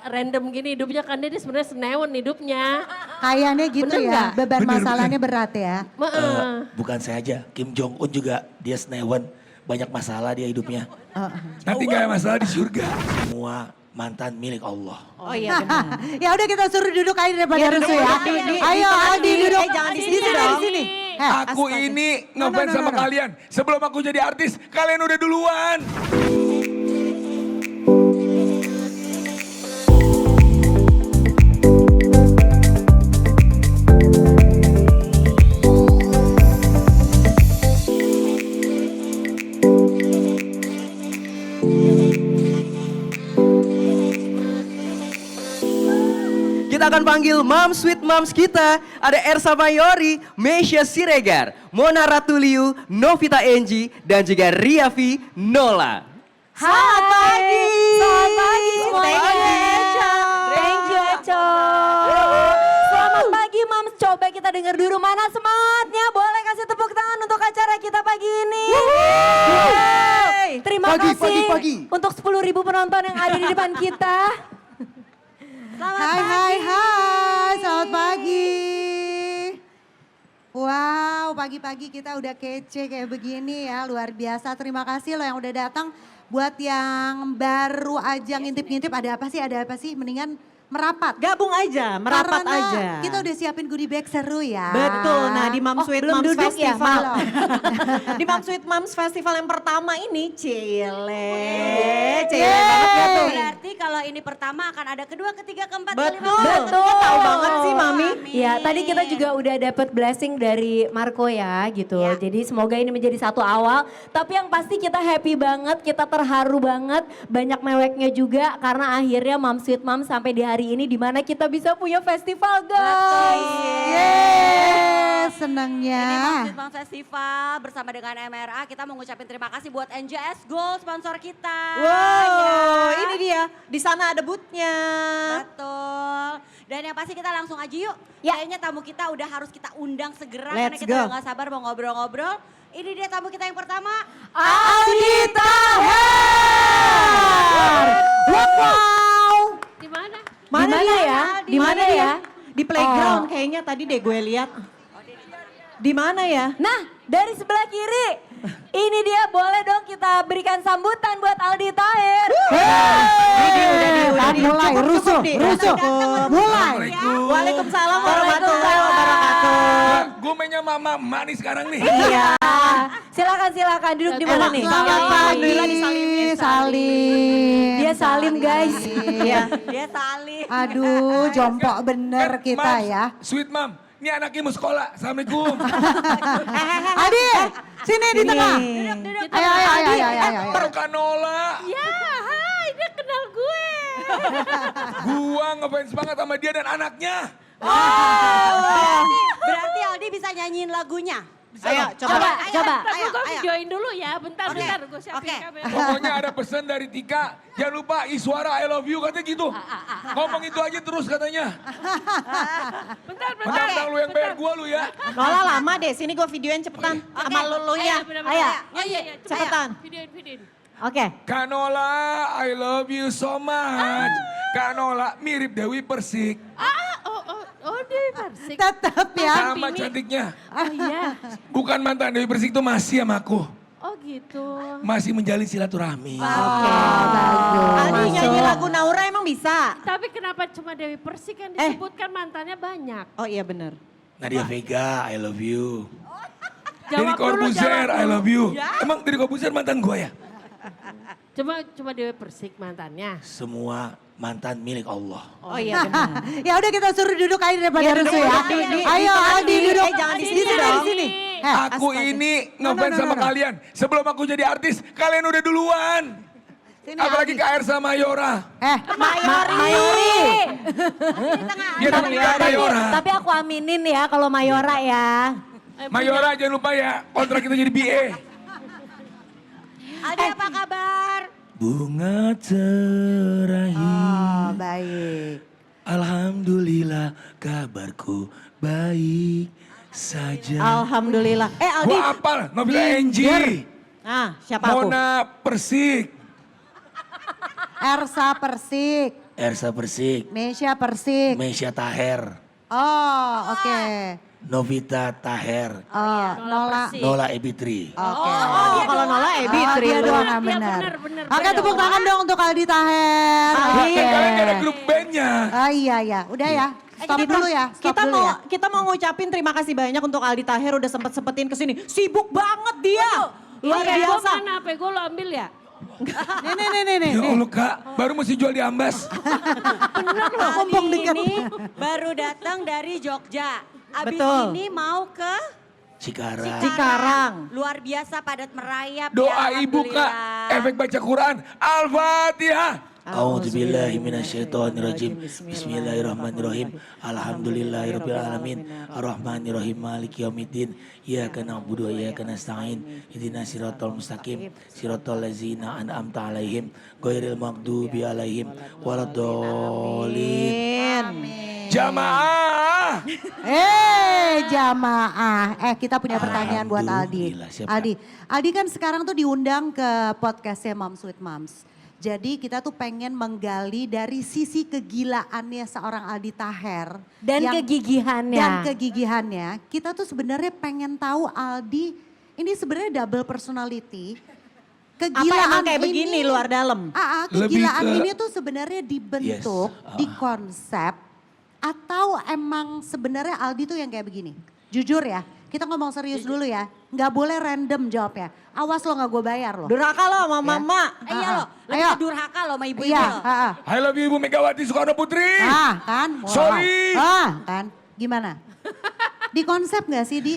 random gini hidupnya kan dia sebenarnya senewen hidupnya. Kayaknya gitu Bener ya, nggak? beban Bener, masalahnya berat ya. Bukan saya aja, Kim Jong Un juga dia senewen. Banyak masalah dia hidupnya. Nanti gak ada masalah di surga. Semua mantan milik Allah. Oh iya benar. Ya udah kita suruh duduk aja daripada rusuh ya. Ayo Aldi duduk. jangan di Di situ sini, dong. di sini. Aku ini ngefans sama kalian. Sebelum aku jadi artis, kalian udah duluan. Kita akan panggil Moms Sweet Moms kita. Ada Ersa Mayori, Meisha Siregar, Mona Ratuliu, Novita Enji, dan juga Riafi Nola. Selamat pagi. Selamat pagi semuanya. Thank you Eco. Selamat pagi Mams, coba kita dengar dulu mana semangatnya. Boleh kasih tepuk tangan untuk acara kita pagi ini. Yeay. Terima kasih untuk 10.000 penonton yang ada di depan kita. Hai, selamat pagi. Wow, pagi-pagi kita udah kece kayak begini ya, luar biasa. Terima kasih loh yang udah datang. Buat yang baru aja ngintip-ngintip, ada apa sih, mendingan merapat. Gabung aja, merapat Karena aja. kita udah siapin goodie bag seru ya. Betul, nah di Moms Sweet belum Moms duduk ya, Festival. Belum. Di Moms Sweet Moms Festival yang pertama ini, cile banget gak tuh? Berarti kalau ini pertama akan ada kedua, ketiga, keempat, Betul, kelima. betul. Tahu banget sih Mami. Ya, tadi kita juga udah dapat blessing dari Marco ya gitu. Ya. Jadi semoga ini menjadi satu awal. Tapi yang pasti kita happy banget, kita terharu banget. Banyak meweknya juga karena akhirnya Moms Sweet Moms sampai di hari ini di mana kita bisa punya festival guys. Yes, Ini senangnya. Moms Sweet Moms Festival bersama dengan MRA. Kita mau ngucapin terima kasih buat NJS Gold sponsor kita. Wow, Ya. ini dia. Di sana ada booth-nya. Betul. Dan yang pasti kita langsung aja yuk. Ya. Kayaknya tamu kita udah harus kita undang segera. Let's karena kita go. udah gak sabar mau ngobrol-ngobrol. Ini dia tamu kita yang pertama. Aldi Taher. Wow. Di mana? Mana ya? Di mana ya? Di playground Oh. kayaknya tadi deh gue lihat. Di mana ya? Nah, dari sebelah kiri. Ini dia, boleh dong kita berikan sambutan buat Aldi Taher. Udah mulai, rusuh. Mulai. Waalaikumsalam warahmatullahi wabarakatuh. Gue mainnya mama emak nih sekarang nih. Iya. Silakan duduk di mana nih? Selamat pagi, Alhamdulillah disalimin. Salim. Dia salim guys. Iya. Dia Salih. Aduh, jompo bener kita Moms, ya. Sweet mom, ini anaknya mau sekolah. Assalamualaikum. Adi, sini di tengah. Ayo. Baru Kanola. Ya, hai, dia kenal gue. Gua ngefans banget sama dia dan anaknya. Berarti Aldi bisa nyanyiin lagunya. Ayo Coba. Ayo. Videoin dulu ya, bentar Oke. gue siapin Oke. kamera. Pokoknya ada pesan dari Tika, jangan lupa Iswara I love you katanya gitu. Ngomong itu aja terus katanya. Bentar. Mentang-mentang lu yang bayar gua lu ya. Nola lama deh, sini gue videoin cepetan. Sama lu ya. Ayo. Cepetan. Videoin. Oke. Kanola I love you so much. Kanola mirip Dewi Persik. Dewi Persik. Tetap ya. Sama cantiknya. Oh iya. Bukan mantan Dewi Persik itu masih sama aku. Oh gitu. Masih menjalin silaturahmi. Aldi nyanyi lagu Naura emang bisa? Tapi kenapa cuma Dewi Persik yang disebutkan mantannya banyak? Oh iya bener. Nadia Vega, I love you. Deddy Jawab dulu, Corbuzier, jawab I dulu. love you. Emang Deddy Corbuzier mantan gue ya? Cuma Dewi Persik mantannya. Semua mantan milik Allah. Oh iya bener. Ya udah kita suruh duduk aja daripada rusuh ya. Ayo Aldi duduk. jangan di Di sini sini, dong. di sini. Aku ini ngefans sama kalian. Sebelum aku jadi artis, kalian udah duluan. Sini, Apalagi Aldi. Kak Ersa Mayora. Mayori. Dia namanya Kak Mayora. Tapi aku aminin ya kalau Mayora ya. Mayora jangan lupa ya, kontrak kita jadi BA. Aldi apa kabar? Bunga terakhir. Oh, baik. Alhamdulillah kabarku baik saja. Alhamdulillah. Aldi. Gua apal, Novita Enji. Ah, siapa aku? Mona Persik. Ersa Persik. Ersa Persik, Mesya Persik. Mesya Taher, Oh, oke. Novita Taher, Oh, Nola. Persik. Nola Ebitri. Oke. Oh, kalau Nola Ebi Oh, dia doang yang Iya, benar. benar, Oke, beda tepuk tangan dong untuk Aldi Taher. Oke. Kalian gak ada grup bandnya. Oh iya, udah ya. Stop dulu ya. Stop Kita dulu mau ya. kita mau ngucapin terima kasih banyak untuk Aldi Taher udah sempetin kesini. Sibuk banget dia. Luar Iya, gua biasa. mana HP gue lo ambil ya? Nih. Ya Allah Kak, baru mesti jual di Ambas. Mumpung Aldi dikit. ini baru datang dari Jogja. Abis Betul. ini mau ke Cikarang. Cikarang. Luar biasa padat merayap. Doa ya, ibu Kak, Alhamdulillah. efek baca Quran. Al-Fatihah. A'udzubillahi minasyaitonirrajim. Bismillahirrahmanirrahim. Alhamdulillahirabbil alamin. Arrahmanirrahim. Maliki yaumiddin. Iyyaka na'budu wa iyyaka nasta'in. Ihdinas siratal mustaqim. Siratal ladzina an'amta 'alaihim ghairil maghdubi 'alaihim waladdallin. Jamaah. Jamaah. Kita punya pertanyaan buat Aldi. Alhamdulillah, siap, Aldi kan sekarang tuh diundang ke podcastnya Moms with Moms. Jadi kita tuh pengen menggali dari sisi kegilaannya seorang Aldi Taher. Dan kegigihannya. Dan kegigihannya. Kita tuh sebenarnya pengen tahu Aldi ini sebenarnya double personality. Apa emang kayak begini luar dalam? Kegilaan Lebih ke- ini tuh sebenarnya dibentuk, Yes, di konsep. Atau emang sebenarnya Aldi tuh yang kayak begini? Jujur ya, kita ngomong serius dulu ya. Nggak boleh random jawabnya. Awas lo nggak gue bayar lo. Durhaka lo sama mama. Iya loh, lebih Ayo. durhaka loh sama ibu-ibu Iya, loh. I love you Ibu Megawati Soekarno Putri. kan. Wow. Sorry. Kan. Gimana? Di konsep nggak sih, Di?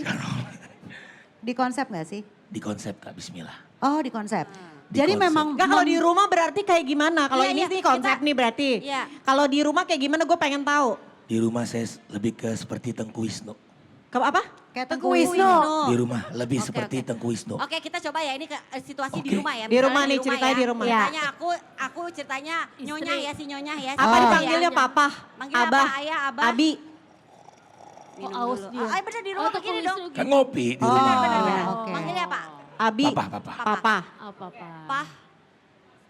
Di konsep nggak sih? Di konsep Kak, bismillah. Oh, di konsep. Di Jadi konsep. memang Enggak kalau di rumah berarti kayak gimana? Kalau Iya, ini iya, nih konsep kita- nih berarti. Iya. Kalau di rumah kayak gimana gue pengen tahu. Di rumah saya lebih ke seperti Tengku Wisnu. Ke apa? kayak Tengku Tengku Wisnu. Di rumah lebih Oke, seperti oke. Tengku Wisnu. Oke, kita coba ya ini ke situasi di Oke. rumah ya. Di Misalnya rumah nih, ceritanya ya. di rumah. Ceritanya aku ceritanya nyonya ya, si nyonya ya. Apa Oh. dipanggilnya papa? Manggil Abah? apa? Ayah, abah. Abi? Minum aus dulu. dia. Oh, bener di rumah begini dong. Kan ngopi di Oh, rumah. Bener. oke. Manggilnya apa? Abi? Papa. Papa. Apa-apa. Pah,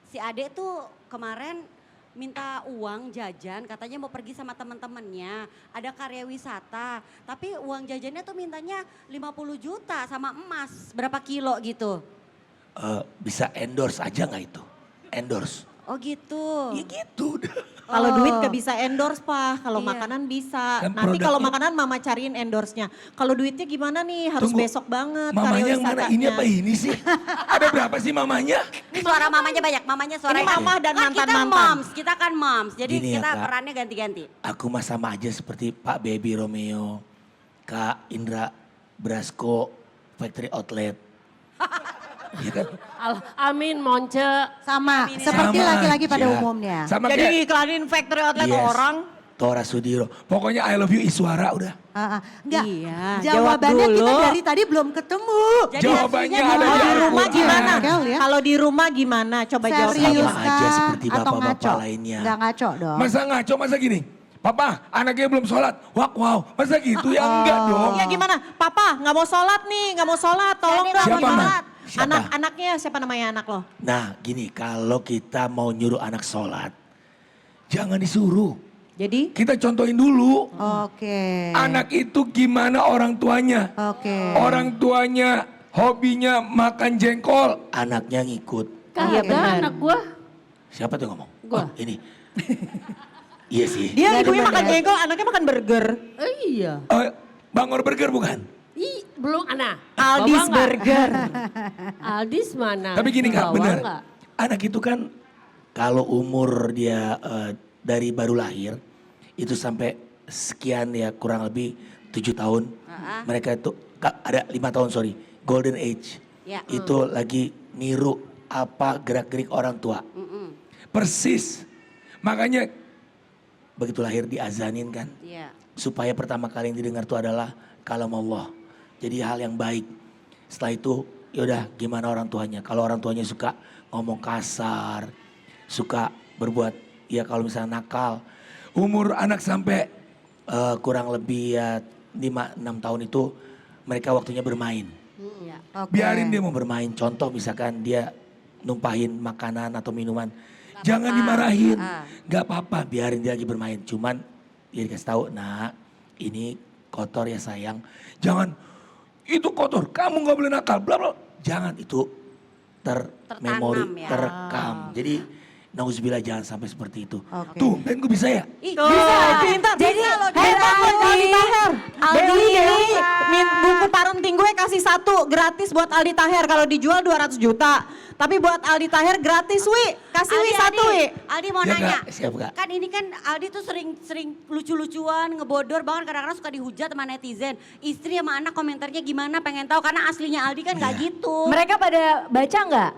si Ade tuh kemarin minta uang jajan, katanya mau pergi sama teman-temannya. Ada karya wisata, tapi uang jajannya tuh mintanya 50 juta sama emas. Berapa kilo gitu? Bisa endorse aja nggak itu? Endorse. Oh gitu. Ya gitu. Kalau Oh. duit gak bisa endorse Pak, kalau Iya. makanan bisa. Kan Nanti kalau produknya- makanan mama cariin endorse-nya. Kalau duitnya gimana nih? Harus Tunggu, besok banget Mamanya karya yang mana? wisatanya. Ini apa ini sih? Ada berapa sih mamanya? Ini suara mamanya banyak, mamanya suara Ini mama dan Kan kita mantan-mantan. moms, kita kan moms. Jadi Gini ya, kita Kak. perannya ganti-ganti. Aku mah sama aja seperti Pak Baby Romeo, Kak Indra Brasko, Factory Outlet. Iya kan? Amin Monce. Sama, seperti Sama laki-laki pada aja. umumnya. Sama Jadi kayak iklanin factory outlet Yes. orang. Tora Sudiro. Pokoknya I love you Iswara udah. Enggak, Iya, jawabannya jawab kita dulu. dari tadi belum ketemu. Jadi Jawabannya aslinya ada Kalau di di Al-Quran. rumah gimana? Kel ya. Kalau di rumah gimana? Coba jawab. Serius Sama aja kah? seperti Atau bapak-bapak ngaco? lainnya. Enggak ngaco dong. Masa ngaco, masa gini? Papa, anaknya belum sholat. Wak, wow. Masa gitu? Ya enggak dong. Ya gimana? Papa nggak mau sholat nih, nggak mau sholat. Tolong Jadi dong. Siapa, gimana? Ma? Siapa? Anak-anaknya siapa namanya anak lo? Nah gini, kalau kita mau nyuruh anak sholat, jangan disuruh. Jadi? Kita contohin dulu. Oke. Anak itu gimana orang tuanya. Oke. Orang tuanya hobinya makan jengkol, anaknya ngikut. Iya, Kagak benar. anak gua. Siapa tuh ngomong? Gua. Oh, ini. Iya sih. Dia Iya, ibunya benar makan ya. jengkol, anaknya makan burger. Iya. Bangor Burger bukan? Belum anak. Aldis Burger. Aldis mana? Tapi gini Kak, Bawa benar. nggak? Anak itu kan kalau umur dia dari baru lahir, itu sampai sekian ya kurang lebih 7 tahun. Mereka itu ada 5 tahun sorry, golden age. Ya. Itu lagi niru apa gerak-gerik orang tua. Persis. Makanya begitu lahir diazanin kan. Iya. Supaya pertama kali yang didengar itu adalah kalam Allah. Jadi hal yang baik. Setelah itu yaudah gimana orang tuanya. Kalau orang tuanya suka ngomong kasar, suka berbuat ya kalau misalnya nakal. Umur anak sampai kurang lebih ya 5-6 tahun itu mereka waktunya bermain. Iya. Oke. Biarin dia mau bermain. Contoh misalkan dia numpahin makanan atau minuman. Jangan dimarahin. Gak apa-apa, biarin dia lagi bermain. Cuman dia dikasih tahu, nah ini kotor ya sayang. Jangan, itu kotor, kamu gak boleh nakal, bla bla. Jangan, itu termemori, Tertanam ya. terekam. Jadi nauzubillah jangan sampai seperti itu. Oke. Tuh, ben gue bisa ya? Bisa, pintar. Jadi Hebat loh Aldi Taher. Aldi Dewi, buku parenting gue kasih 1 gratis buat Aldi Taher. Kalau dijual 200 juta. Tapi buat Aldi Taher gratis Wi. Kasih Wi 1 Wi. Aldi mau Ya, nanya. Kak. Siap, Kak. Kan ini kan Aldi tuh sering lucu-lucuan, ngebodor, bahkan kadang-kadang suka dihujat sama netizen. Istri sama anak komentarnya gimana, pengen tahu karena aslinya Aldi kan nggak Iya. gitu. mereka pada baca nggak?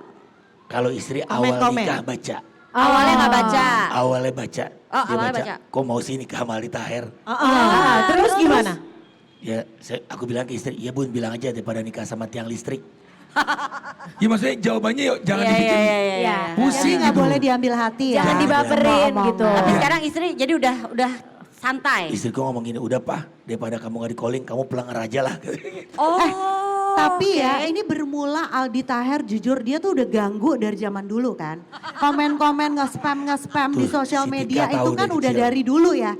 Kalau istri awal Komen-komen. nikah baca. Awalnya nggak baca. Awalnya baca. Oh, Dia awalnya baca. Kok mau sih nikah sama Ali Taher? Terus gimana? Ya, aku bilang ke istri, iya bun bilang aja daripada nikah sama tiang listrik. Ya maksudnya jawabannya yuk jangan dibikin Iya. pusing Jadi nggak gitu. boleh diambil hati ya. Jangan dibaperin Ngomong. gitu. Tapi sekarang istri jadi udah santai. Istriku ngomong gini, udah pak daripada kamu gak di calling, kamu pulang aja lah. Oh. Tapi ya ini bermula Aldi Taher jujur dia tuh udah ganggu dari zaman dulu kan. Komen-komen nge-spam di Tuh, sosial si Tika media tahu itu kan dari udah kecil. dari dulu ya.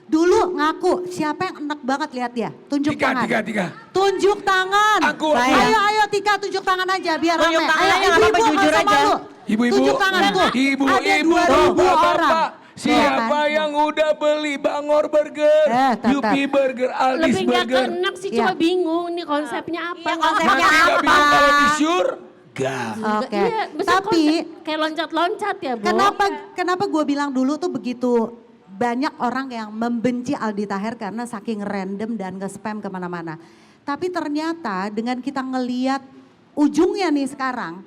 Dulu ngaku siapa yang enak banget lihat dia. Tunjuk tangan. Tiga. Tunjuk tangan. Aku. Ayo Tika tunjuk tangan aja biar Tunjuk rame. tangan Ayo aja, nggak apa-apa, ibu-ibu jujur nggak usah aja. malu. Ibu-ibu, Tunjuk tangan tuh. ibu, Ada ibu, 2.000 bapak, orang. bapak. Siapa Iya kan? yang udah beli Bangor Burger, Tetap. Yupi Burger, Aldis Lebih nggak Burger? enak sih, Iya. cuma bingung nih konsepnya apa. Iya, konsepnya Masih gak apa? bingung kalau disyur? Gak. Oke. Iya, masa Tapi konsep kayak loncat-loncat ya, Bu. kenapa gue bilang dulu tuh begitu banyak orang yang membenci Aldi Taher karena saking random dan nge-spam kemana-mana. Tapi ternyata dengan kita ngeliat ujungnya nih sekarang,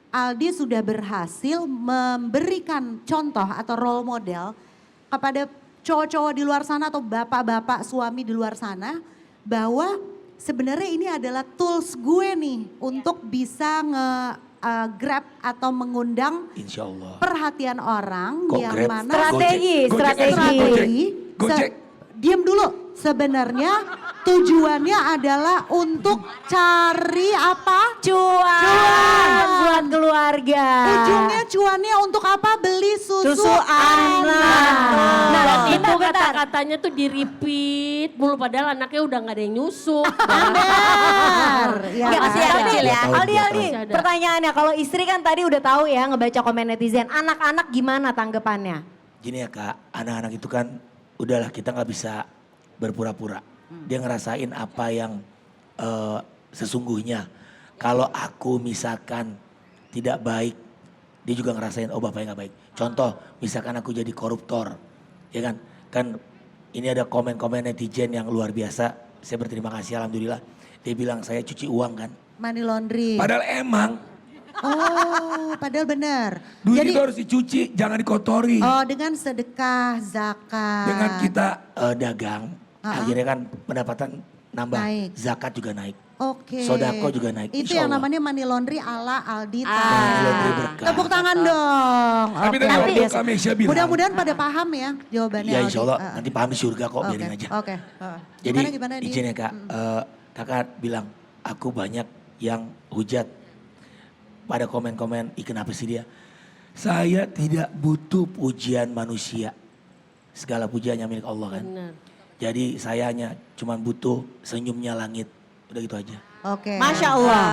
Aldi sudah berhasil memberikan contoh atau role model kepada cowok-cowok di luar sana atau bapak-bapak suami di luar sana bahwa sebenarnya ini adalah tools gue nih untuk bisa grab atau mengundang Insya Allah. perhatian orang Kok yang Grab? mana Strategi, Gojek, strategi. Gojek. Diam dulu. Sebenarnya tujuannya adalah untuk cari apa? Cuan buat keluarga. Ujungnya cuannya untuk apa? Beli susu, Susu anak. Nah, Dan itu bentar. kata-katanya tuh di-repeat mulu padahal anaknya udah gak ada yang nyusuk. Benar. Ya, Nggak, masih kan? ada kecil ya. Dua tahun, Aldi, dua Aldi, tahun. pertanyaannya kalau istri kan tadi udah tahu ya ngebaca komen netizen. Anak-anak gimana tanggapannya? Gini ya kak, anak-anak itu kan udahlah kita nggak bisa berpura-pura. Dia ngerasain apa yang sesungguhnya. Kalau aku misalkan tidak baik, dia juga ngerasain oh bapaknya nggak baik. Contoh, misalkan aku jadi koruptor, ya kan? Kan ini ada komen-komen netizen yang luar biasa. Saya berterima kasih alhamdulillah. Dia bilang saya cuci uang kan. Money laundry. Padahal emang Oh, padahal benar. duit Jadi itu harus dicuci, jangan dikotori. dengan sedekah, zakat. Dengan kita dagang, akhirnya kan pendapatan nambah, Naik. zakat juga naik. Oke. Sodako juga naik, Itu insya yang Allah. namanya money laundry ala Aldi Money Taher. laundry berkah. Tepuk tangan dong. Tapi Oke. tadi waktu Kak Mesya bilang, Mudah-mudahan pada paham ya jawabannya ya Aldi. insya Allah nanti paham di surga kok, Oke, biarin aja. Oke. Jadi Gimana, Di? izin ya kak, kakak bilang aku banyak yang hujat pada komen-komen, kenapa sih dia? Saya tidak butuh pujian manusia. Segala pujiannya milik Allah kan. Benar. Jadi saya hanya cuma butuh senyumnya langit. Udah gitu aja. Oke. Masya Allah.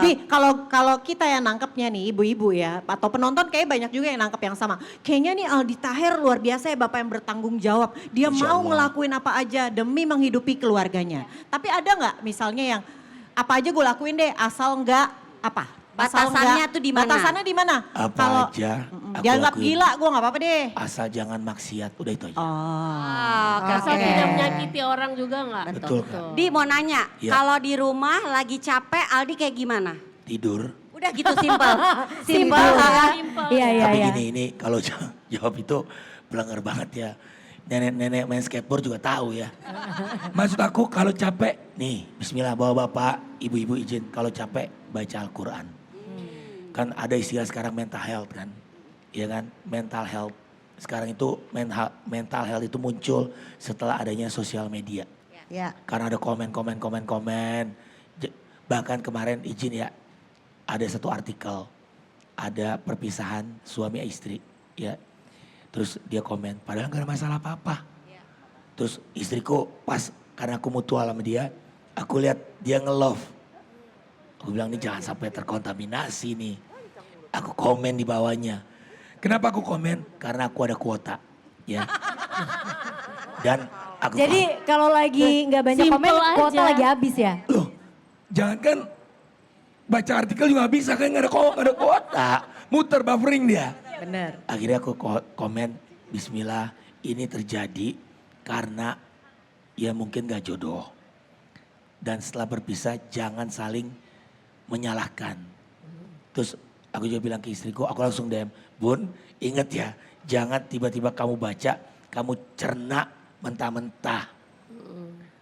Di kalau kita yang nangkepnya nih ibu-ibu ya atau penonton kayak banyak juga yang nangkep yang sama. Kayaknya nih Aldi Taher luar biasa ya bapak yang bertanggung jawab. Dia Insya mau Allah. ngelakuin apa aja demi menghidupi keluarganya. Tapi ada nggak misalnya yang apa aja gue lakuin deh asal nggak apa? Asal Batasannya nggak- tuh di mana? Batasannya di mana? Apa Kalau aja aku dianggap lakuin. gila gue nggak apa-apa deh. Asal jangan maksiat, udah itu aja. Oke. Asal tidak menyakiti orang juga nggak? Betul kak. Di mau nanya, Iya. kalau di rumah lagi capek Aldi kayak gimana? Tidur. Udah gitu simpel. Simpel. Simpel. Iya, iya, Tapi iya. ini kalau jawab itu pelanggar banget ya. Nenek-nenek main skateboard juga tahu ya. Maksud aku kalau capek, nih bismillah bawa bapak, ibu-ibu izin. Kalau capek baca Al-Quran. Kan ada istilah sekarang mental health kan. Iya kan, mental health. Sekarang itu mental health itu muncul setelah adanya sosial media. Ya. Karena ada komen. Bahkan kemarin izin ya, ada satu artikel, ada perpisahan suami istri. Ya. Terus dia komen, padahal gak ada masalah apa-apa. Terus istriku pas karena aku mutual sama dia, aku lihat dia nge-love. Aku bilang ini jangan sampai terkontaminasi nih. Aku komen di bawahnya. Kenapa aku komen? Karena aku ada kuota. Ya. Dan aku Jadi kalau lagi nggak banyak Simple komen, kuota aja. lagi habis ya? loh, jangan kan baca artikel juga gak bisa kan gak ada kuota. Muter buffering dia. Bener. Akhirnya aku komen, bismillah ini terjadi karena ya mungkin gak jodoh. Dan setelah berpisah jangan saling menyalahkan. Terus aku juga bilang ke istriku, aku langsung DM, Bun inget ya jangan tiba-tiba kamu baca, kamu cerna mentah-mentah.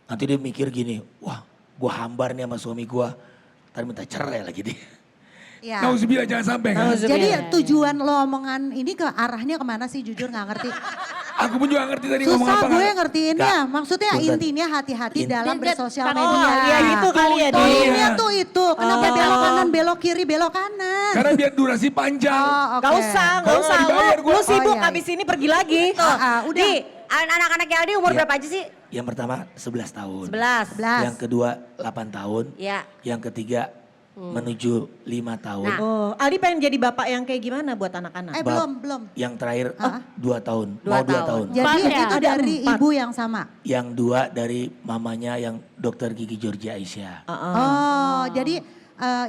Nanti dia mikir gini, wah gua hambar nih sama suami gua, ntar minta cerai lagi dia. Ya. Nauzubillah jangan sampai kan. Jadi tujuan lo omongan ini ke arahnya kemana sih jujur gak ngerti. Aku pun juga ngerti tadi ngomong Susah apa. gue Kak. ngertiinnya. Maksudnya Punten. intinya hati-hati dalam bersosial Oh, media. iya gitu kali ya, Di. Poinnya tuh itu. Kenapa Oh. belok kanan, belok kiri, belok kanan. Karena biar durasi panjang. Oh, oke. Gak usah, gak Kalau usah. nggak dibayar Lu gua. sibuk Oh, iya, abis ini pergi lagi. Udah. Di, anak-anaknya Aldi umur Iya. berapa aja sih? Yang pertama 11 tahun. 11. 11. Yang kedua 8 tahun. Ya. Yang ketiga menuju 5 tahun. Nah. Oh, Aldi pengen jadi bapak yang kayak gimana buat anak-anak? Belum. Yang terakhir Ah. 2 tahun. Dua Mau 2 tahun. tahun. Jadi Empat ya? itu Ada dari 4. ibu yang sama. Yang 2 dari mamanya yang dokter gigi Georgia Aisyah. Oh, jadi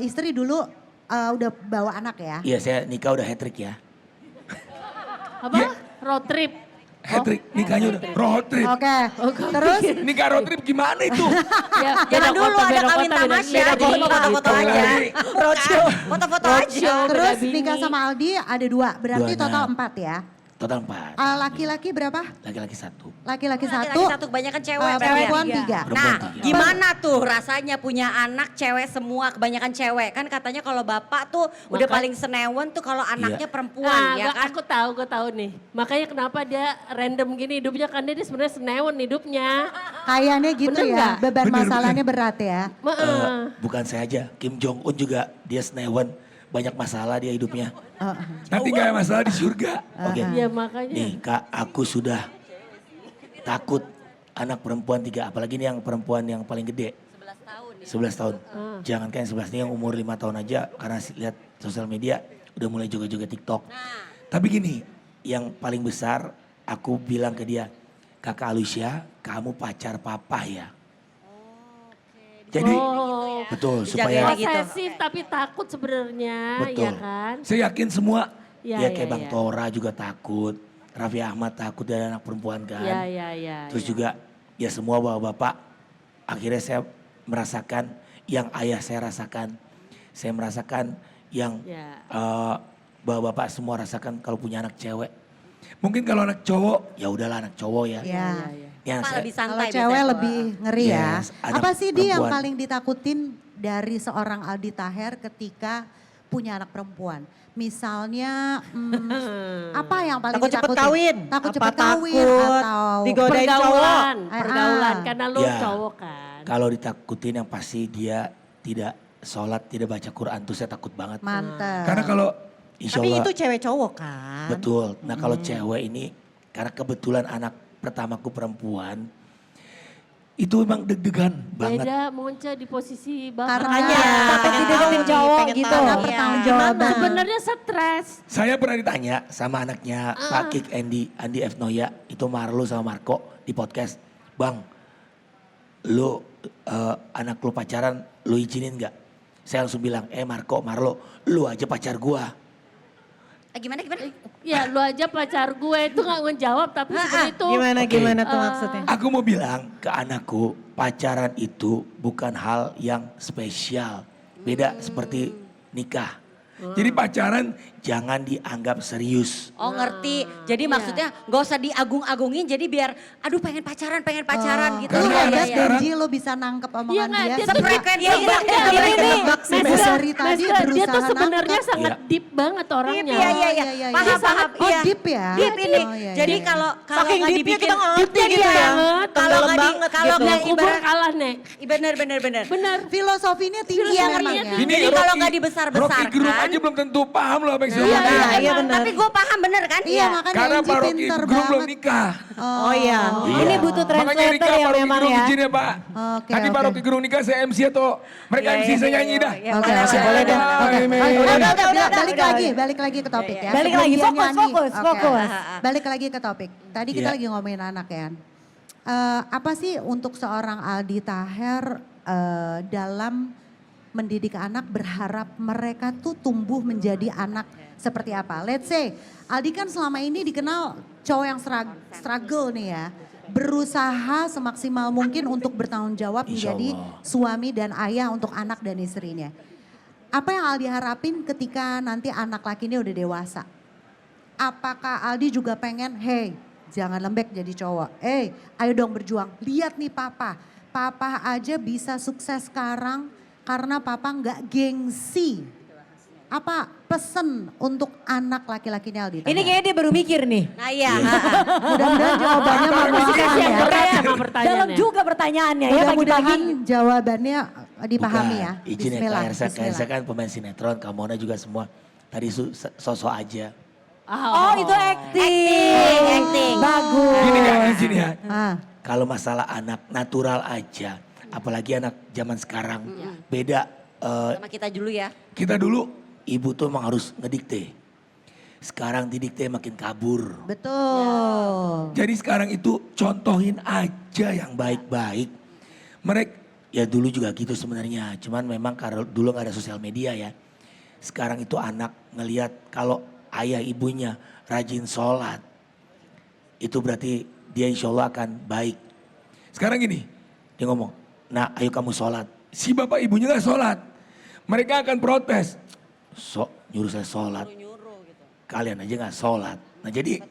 istri dulu udah bawa anak ya? Iya saya nikah udah hat-trick ya. Apa? Road trip. Hat-trick, nikahnya udah road trip. Oke. Terus Nikah road trip gimana itu? Ya, Jangan beda dulu kota, ada beda kawin kota, beda- tamasya, beda jadi kota. foto-foto Gitu aja. lagi. Roadshow. Foto-foto aja. Roadshow. terus beda bini. nikah sama Aldi ada 2. Berarti 2 total anak. 4 ya? Total 4. Laki-laki berapa? Laki-laki 1. Laki-laki Laki-laki 1. satu, kebanyakan cewek berarti ya? Perempuan 3. Perempuan Nah, 3. gimana tuh rasanya punya anak cewek semua, kebanyakan cewek. Kan katanya kalau bapak tuh udah Maka- paling senewen tuh kalau anaknya perempuan Ah, ya gua- kan. Aku tahu nih. Makanya kenapa dia random gini hidupnya, kan dia sebenarnya senewen hidupnya. Kayaknya gitu Bener ya, nggak? beban Bener, masalahnya berat ya. Bukan saya aja, Kim Jong Un juga dia senewen. Banyak masalah dia hidupnya. Nanti gak ada masalah di surga. Oke. Ya makanya. Nih Kak, aku sudah takut anak perempuan 3. Apalagi ini yang perempuan yang paling gede. 11 tahun. Jangankan yang 11 ini yang umur 5 tahun aja. Karena lihat sosial media udah mulai joget-joget TikTok. Tapi gini, yang paling besar aku bilang ke dia. Kakak Alicia, kamu pacar papa ya. Jadi Oh. betul Dijagain supaya gitu. Posesif tapi takut sebenarnya, betul. ya kan? Saya yakin semua Ya, ya, ya, kayak Bang ya. Tora juga takut. Raffi Ahmad takut dari anak perempuan kan. Ya. Terus juga ya semua bapak-bapak akhirnya saya merasakan yang ayah saya rasakan. Saya merasakan yang Ya. bapak-bapak semua rasakan kalau punya anak cewek. Mungkin kalau anak cowok ya udahlah anak cowok ya. Ya. Yang Bapak saya- lebih Kalau santai cewek biasanya. lebih ngeri ya. Yes, anak Apa sih dia yang perempuan. paling ditakutin dari seorang Aldi Taher ketika punya anak perempuan? Misalnya apa yang paling Takut cepet ditakutin? kawin? Takut Apa cepet kawin takut atau digodain cowok? Pergaulan, karena lu Ya. cowok kan. Kalau ditakutin yang pasti dia tidak sholat, tidak baca Quran tuh saya takut banget. mantep. Karena kalau insya Tapi Allah itu cewek cowok kan? betul. Nah kalau cewek ini karena kebetulan anak pertamaku perempuan itu memang deg-degan banget. Beda Monca di posisi bapak. Karena Makanya, takut pengen dideketin tahu, cowok pengen gitu. tahu. Karena Iya. pertanggungjawaban. Sebenarnya stres. Saya pernah ditanya sama anaknya Pak Kik Andi F. Noya, itu Marlo sama Marco di podcast. Bang, lu anak lu pacaran, lu izinin gak? Saya langsung bilang, Marco, Marlo, lu aja pacar gua. Gimana? Ya lu aja pacar gue itu gak ngejawab tapi sebenarnya itu. Gimana Oke. tuh maksudnya? Aku mau bilang ke anakku, pacaran itu bukan hal yang spesial. Beda seperti nikah. Jadi pacaran jangan dianggap serius. Oh ngerti. Jadi maksudnya gak usah diagung-agungin jadi biar aduh pengen pacaran gitu. Lu Karena hebat sekarang- Kenji, lu bisa nangkep Iya omongan nggak, dia. dia tuh Sefrekuensi Iya, banget. iya, Gini iya, nih. iya. Dari tadi Dia tuh berusaha sebenarnya nangkep. sangat Iya. deep banget orangnya. Iya. iya. Paham. Oh Iya. deep ya? Deep ini. Oh, iya, Jadi iya. kalau Saking nggak deepnya dibikin kita nggak ngerti gitu Iya. ya. Kalau Dalam nggak di banget kalau gitu. nggak Kubur ibarat kalah nek. bener. Bener. Filosofinya tinggi Iya, memang ngerti. ya. Ini Jadi kalau Rocky- nggak dibesar-besarkan. Rocky Gerung aja belum tentu paham loh apa yang Iya benar. Tapi gue paham bener kan? Iya makanya Karena Angie Pak Rocky pinter Gerung belum banget. nikah. Oh iya. Ini butuh Makanya translator nikah ya Pak Rocky memang Gerung ya. izin ya Pak. Oke, Nanti Pak oke. Rocky Gerung nikah saya MC atau mereka MC saya nyanyi dah. Oke, boleh dah. Balik lagi ke topik ya. Balik Sebelum lagi, dia fokus, nyanyi. fokus, Oke. fokus. Balik lagi ke topik. Tadi kita Iya. lagi ngomongin anak ya. Apa sih untuk seorang Aldi Taher dalam mendidik anak berharap mereka tuh tumbuh menjadi anak seperti apa? Let's say Aldi kan selama ini dikenal cowok yang struggle nih ya. Berusaha semaksimal mungkin untuk bertanggung jawab Insya menjadi Allah. suami dan ayah untuk anak dan istrinya. Apa yang Aldi harapin ketika nanti anak laki ini udah dewasa? Apakah Aldi juga pengen, hey jangan lembek jadi cowok. Ayo dong berjuang. Lihat nih papa. Papa aja bisa sukses sekarang karena papa nggak gengsi. Apa pesen untuk anak laki-lakinya Aldi? Ini kayaknya dia baru mikir nih. Nah iya. Mudah-mudahan jawabannya memuaskan yang ya. berat sama Dalam pertanyaannya. juga pertanyaannya ya pagi-pagi. Mudah-mudahan jawabannya dipahami Bukan. ya. Izin ya Bismillah, Kak Ersa. Kak bismillah. Ersa kan pemain sinetron, Kak Mona juga semua. Tadi sosok aja. Oh itu acting. Bagus. Gini Kak, izin ya. Ah, Kalau masalah anak natural aja, apalagi anak zaman sekarang beda. Sama kita dulu ya. Kita dulu ibu tuh emang harus ngedikte. Sekarang didikte makin kabur. betul. Jadi sekarang itu contohin aja yang baik-baik. Mereka Ya dulu juga gitu sebenarnya. Cuman memang karena dulu gak ada sosial media ya. Sekarang itu anak ngelihat kalau ayah ibunya rajin sholat. Itu berarti dia insya Allah akan baik. sekarang gini, Dia ngomong, nah ayo kamu sholat. si bapak ibunya gak sholat. Mereka akan protes. Nyuruh saya sholat. Nyuruh gitu. Kalian aja gak sholat. Nah jadi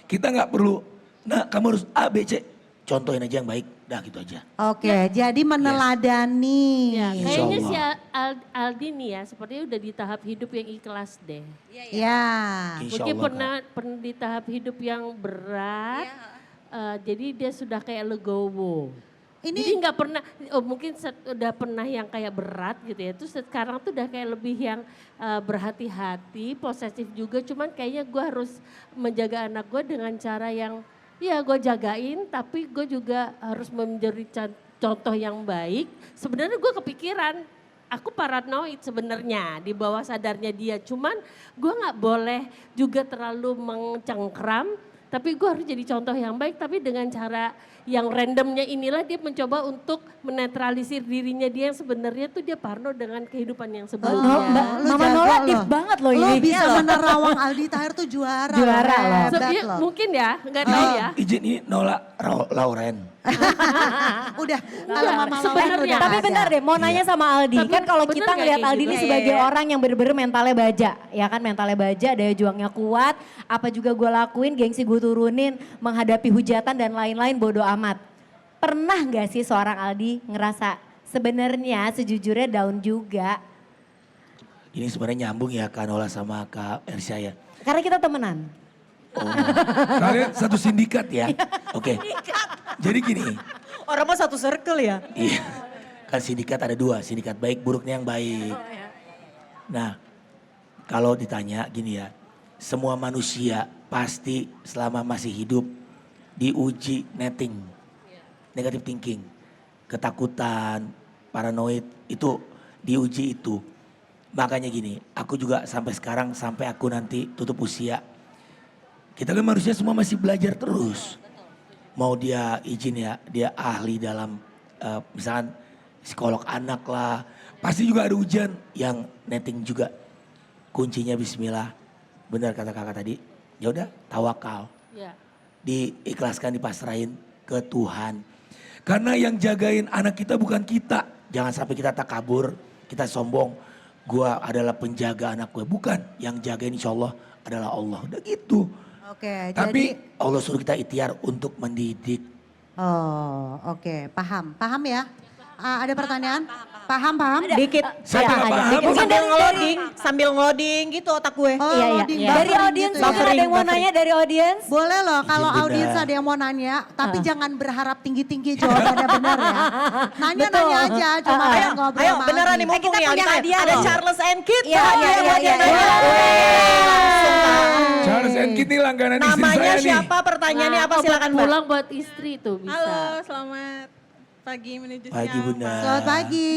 kita gak perlu, nah kamu harus A, B, C. Contohin aja yang baik, dah gitu aja. Oke, jadi meneladani. Ya, Insya kayaknya si Allah. Aldi nih ya, sepertinya udah di tahap hidup yang ikhlas deh. Ya. Insya Mungkin Allah, pernah di tahap hidup yang berat, jadi dia sudah kayak legowo. Jadi nggak pernah, mungkin udah pernah yang kayak berat gitu ya. Terus sekarang tuh udah kayak lebih yang berhati-hati, posesif juga. Cuman kayaknya gue harus menjaga anak gue dengan cara yang ya gue jagain, tapi gue juga harus menjadi contoh yang baik. Sebenarnya gue kepikiran, aku paranoid sebenarnya di bawah sadarnya dia. Cuman gue nggak boleh juga terlalu mencengkram. Tapi gue harus jadi contoh yang baik, tapi dengan cara yang randomnya inilah dia mencoba untuk menetralisir dirinya dia yang sebenarnya tuh dia parno dengan kehidupan yang sebelumnya. Mama Nola deep banget loh Lo ini. bisa menerawang Aldi Taher tuh juara. Juara loh. Hebat Iya, loh. mungkin ya, nggak tahu ya. Izin ini Nola Lauren. Udah, kalau Mama Lauren sebenarnya. udah Tapi ada. bentar deh, mau nanya sama Aldi. Tapi Kan kalau bener kita nggak ngelihat kayak Aldi gitu? ini Iya, sebagai iya. orang yang bener-bener mentalnya baja. Ya kan mentalnya baja, daya juangnya kuat. Apa juga gue lakuin, gengsi gue turunin. Menghadapi hujatan dan lain-lain bodo amat. Pernah gak sih seorang Aldi ngerasa sebenarnya sejujurnya down juga? Ini sebenarnya nyambung ya Kak Nola sama Kak Ersya ya. Karena kita temenan. Kalian satu sindikat ya. Oke. Jadi gini, Orang mah satu circle ya. iya. Kan sindikat ada dua, sindikat baik buruknya yang baik. Nah, kalau ditanya gini ya, semua manusia pasti selama masih hidup diuji netting, negative thinking, ketakutan, paranoid itu diuji itu. Makanya gini, aku juga sampai sekarang sampai aku nanti tutup usia, kita kan manusia semua masih belajar terus. Mau dia izin ya, dia ahli dalam misalkan psikolog anak lah, pasti juga ada ujian yang netting juga. Kuncinya bismillah, benar kata kakak tadi, ya udah tawakal, Ya. diikhlaskan, dipasrahin ke Tuhan. Karena yang jagain anak kita bukan kita, jangan sampai kita takabur, kita sombong. Gua adalah penjaga anak gue, bukan. Yang jagain insya Allah adalah Allah, udah gitu. Oke, Tapi jadi Allah suruh kita ikhtiar untuk mendidik. oh oke, paham. Paham ya? Ada pertanyaan? Paham? Dikit. Saya Ya, nggak ada. paham. Dikit sambil ngeloading gitu otak gue. Oh, Iya, iya. loading Iya. Dari buffering audiens gitu ya. mungkin ada yang mau nanya dari audiens? Boleh loh kalau Bunda. audiens ada yang mau nanya, tapi jangan berharap tinggi-tinggi jawabannya benar ya. Nanya-nanya aja, cuma Ayo, ngobrol ayo sama beneran Aldi. nih mumpung kita nih punya Aldi hadiah ada loh. Charles and Kit. Iya, Tuh, iya, dia buat iya, yang iya. nanya. Langsung, Kak. Charles and Kit nih langganan istri Namanya saya nih. siapa, pertanyaannya apa, Nah, silakan Mbak. pulang buat istri tuh bisa. Halo, selamat pagi menuju Pagi, siang. Bunda. Pak. Selamat pagi.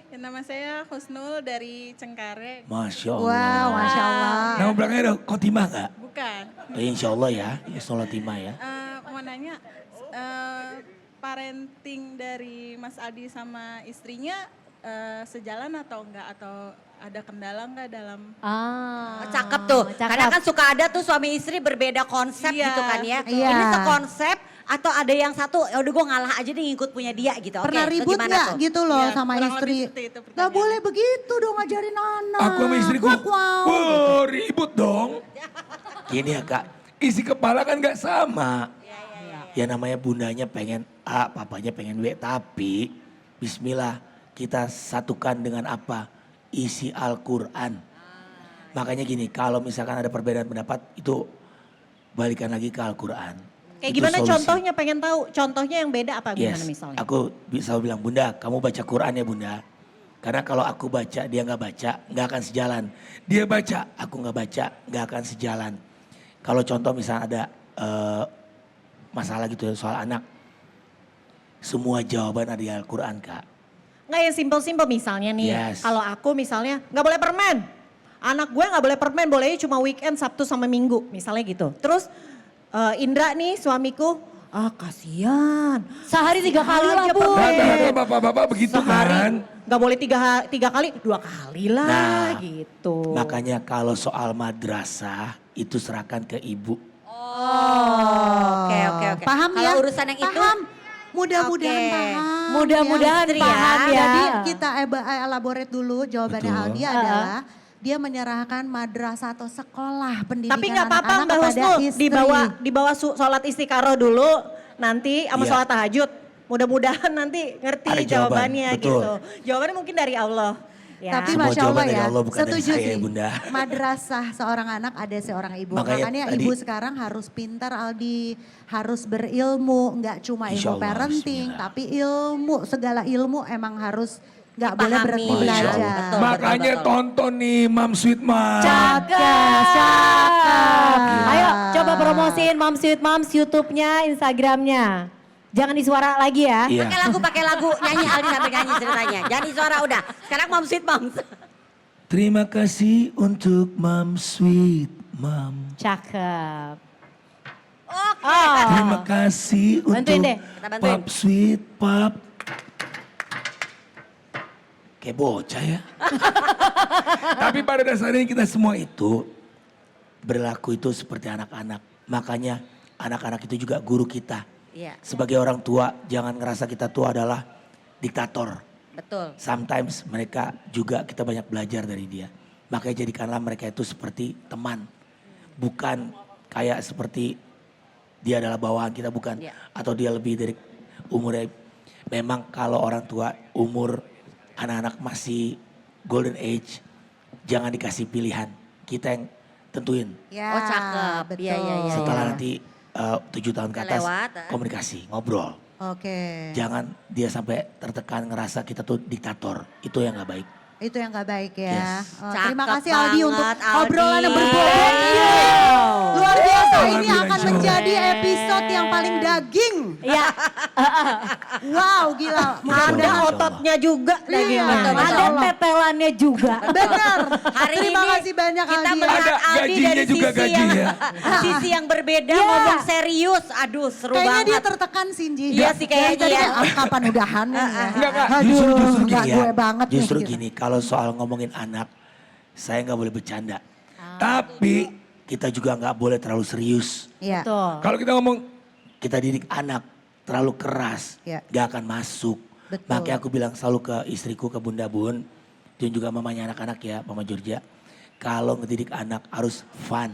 Ya, nama saya Husnul dari Cengkareng. Masya Allah. Wow, Masya Allah. Nama belakangnya ada Khotimah nggak? Bukan. Insya Allah ya, Insya Timah ya. Mau nanya, parenting dari Mas Aldi sama istrinya sejalan atau enggak? Atau ada kendala enggak dalam... Cakep tuh. Karena kan suka ada tuh suami istri berbeda konsep Iya, gitu kan ya. Iya. Ini sekonsep atau ada yang satu, ya udah gue ngalah aja deh ngikut punya dia gitu. Oke, Pernah itu ribut gimana nggak tuh? gitu loh Iya, sama kurang istri? lebih seperti itu Gak pertanyaannya. boleh begitu dong ngajarin anak. Aku sama istriku, Wow. oh, ribut dong. Gini ya kak, Isi kepala kan nggak sama. ya namanya bundanya pengen A, papanya pengen B. Tapi bismillah kita satukan dengan apa? Isi Al-Quran. Makanya gini, kalau misalkan ada perbedaan pendapat itu balikan lagi ke Al-Quran. Kayak Itu gimana solusi. contohnya, pengen tahu contohnya yang beda apa gimana Yes, misalnya? aku bisa bilang bunda kamu baca Quran ya bunda. Karena kalau aku baca dia nggak baca nggak akan sejalan. Dia baca aku nggak baca nggak akan sejalan. Kalau contoh misalnya ada masalah gitu ya soal anak. Semua jawaban ada di Al-Quran kak. Nggak yang simpel-simpel misalnya nih. Yes. Kalau aku misalnya nggak boleh permen. Anak gue nggak boleh permen, bolehnya cuma weekend Sabtu sama Minggu misalnya gitu. Terus Indra nih suamiku, kasihan. Sehari 3 kali lah aja Bu. permen. Rata-rata bapak-bapak begitu Sehari kan. nggak boleh tiga kali, 2 kali lah Nah, gitu. Makanya kalau soal madrasah itu serahkan ke ibu. Oke. Paham Kalau ya? urusan yang itu, Paham. Mudah-mudahan Oke. paham. Mudah-mudahan ya. paham ya. Jadi kita elaborate dulu jawabannya Betul. Aldi adalah dia menyerahkan madrasah atau sekolah pendidikan Tapi nggak apa-apa anak-anak Mbak kepada Husnul, istri. dibawa sholat istiqoroh dulu, nanti sama Iya. sholat tahajud. Mudah-mudahan nanti ngerti Ada jawaban, jawabannya betul. gitu. Jawabannya mungkin dari Allah. Ya. Tapi Semua Masya Allah jawaban dari ya, Allah, bukan dari setuju saya, sih. Bunda. Madrasah seorang anak ada seorang ibu. Makanya Makanya tadi- ibu sekarang harus pintar Aldi, harus berilmu. Nggak cuma Insya ilmu Allah, parenting, bismillah. tapi ilmu, segala ilmu emang harus nggak boleh Dipahami. berhenti Masya belajar. Allah. Betul. Makanya tonton nih Mam Sweet Mam. Cakep. Ayo coba promosiin Moms Sweet Moms YouTube-nya, Instagram-nya. Jangan di suara lagi ya. Iya. Pakai lagu, nyanyi Aldi sambil nyanyi ceritanya. Jangan di suara udah. Sekarang Moms Sweet Moms. Terima kasih untuk Mam Sweet Mam. Cakep. Terima kasih Bantuin untuk deh, kita bantuin. Pap Sweet Pap. Kayak bocah ya. Tapi pada dasarnya kita semua Itu berlaku itu seperti anak-anak. Makanya anak-anak itu juga guru kita. Iya, Sebagai orang tua jangan ngerasa kita tua adalah diktator. betul. Sometimes mereka juga kita banyak belajar dari dia. Makanya jadikanlah mereka itu seperti teman. Bukan kayak seperti dia adalah bawahan kita, bukan. Iya. Atau dia lebih dari umurnya. Memang kalau orang tua umur anak-anak masih golden age, jangan dikasih pilihan. Kita yang tentuin. Ya, Oh, cakep. betul. Iya, iya, iya. Setelah nanti 7 tahun ke Udah atas lewat, komunikasi, ngobrol. Oke. Jangan dia sampai tertekan ngerasa kita tuh diktator. Itu yang gak baik. Itu yang gak baik ya. Yes. Terima Cakep kasih Aldi untuk banget, Aldi. obrolan yang berbobot. Luar biasa, ini Alhamdulillah, akan insya Allah. menjadi episode yang paling daging. Iya. Wow, gila. Ada Mudah-mudahan ototnya juga Iya, dagingnya. betul. Ada Allah. tetelannya juga. benar. Hari Terima ini kasih banyak kita Aldi. melihat Ada Aldi gajinya dari juga, sisi gaji yang ya. sisi yang berbeda, Iya. ngomong serius. Aduh, seru Kayaknya dia banget. tertekan Sinji. Iya sih, kayaknya Tadi iya. kan, kapan udahan nih ya. Enggak Kak, Aduh, Justru nggak gini ya. gue banget nih. Justru gitu. gini, kalau soal ngomongin anak, saya nggak boleh bercanda. tapi Kita juga nggak boleh terlalu serius. Iya. Betul. kalau kita ngomong Kita didik anak terlalu keras, Iya. nggak akan masuk. Betul. Makanya aku bilang selalu ke istriku, ke Bunda Bun, dan juga mamanya anak-anak ya, Mama Georgia. Kalau ngedidik anak harus fun.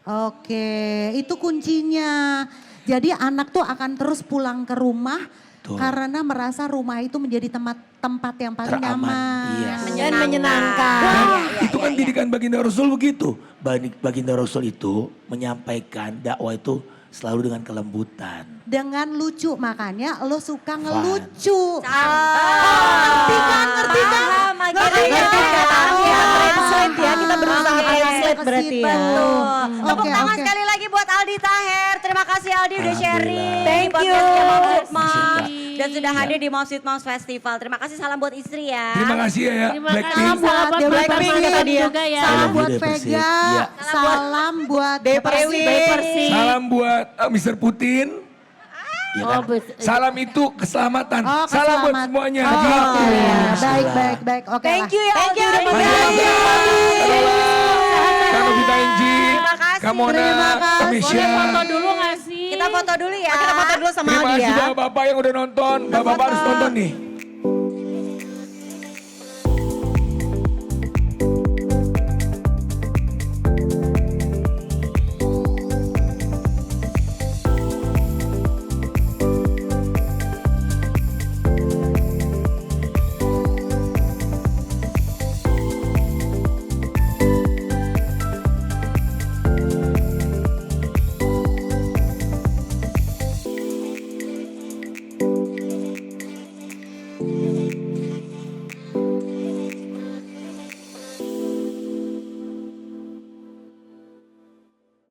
Oke, itu kuncinya. Jadi anak tuh akan terus pulang ke rumah Betul. Karena merasa rumah itu menjadi tempat yang paling Teraman, nyaman. iya. Dan menyenangkan. Dan itu kan didikan baginda Rasul begitu. Baginda Rasul itu menyampaikan dakwah itu selalu dengan kelembutan. Dengan lucu, makanya lo suka Fun. ngelucu. Ngerti kan? Translate ya, kita berusaha translate berarti ya. Tepuk Oke, tangan oke. sekali lagi buat Aldi Taher. Terima kasih Aldi udah sharing. Alhamdulillah. Thank you. Moms with Moms. Dan sudah Ya. hadir di Moms with Moms Festival. Terima kasih, salam buat istri ya. Terima kasih ya Terima Blackpink. kasih sahabat Blackpink Blackpink kata dia. juga ya. Salam Salam buat Dewi Persik. Vega, Iya. salam buat Dewi Persik. Salam buat Mr. Putin. Ya Oh, kan? Salam itu keselamatan. Oh, Salam buat keselamatan. semuanya. Oh, Gitu. oke. Bismillah. Baik. Oke Thank lah. you ya Aldi udah Makasih berbagi. Kano Vita Enji, Terima kasih. Kamona, Terima kasih. Kamisya. Boleh foto dulu gak sih? Kita foto dulu ya. Kita foto dulu sama Terima Aldi kasih ya. bapak-bapak yang udah nonton. Bapak-bapak harus nonton nih.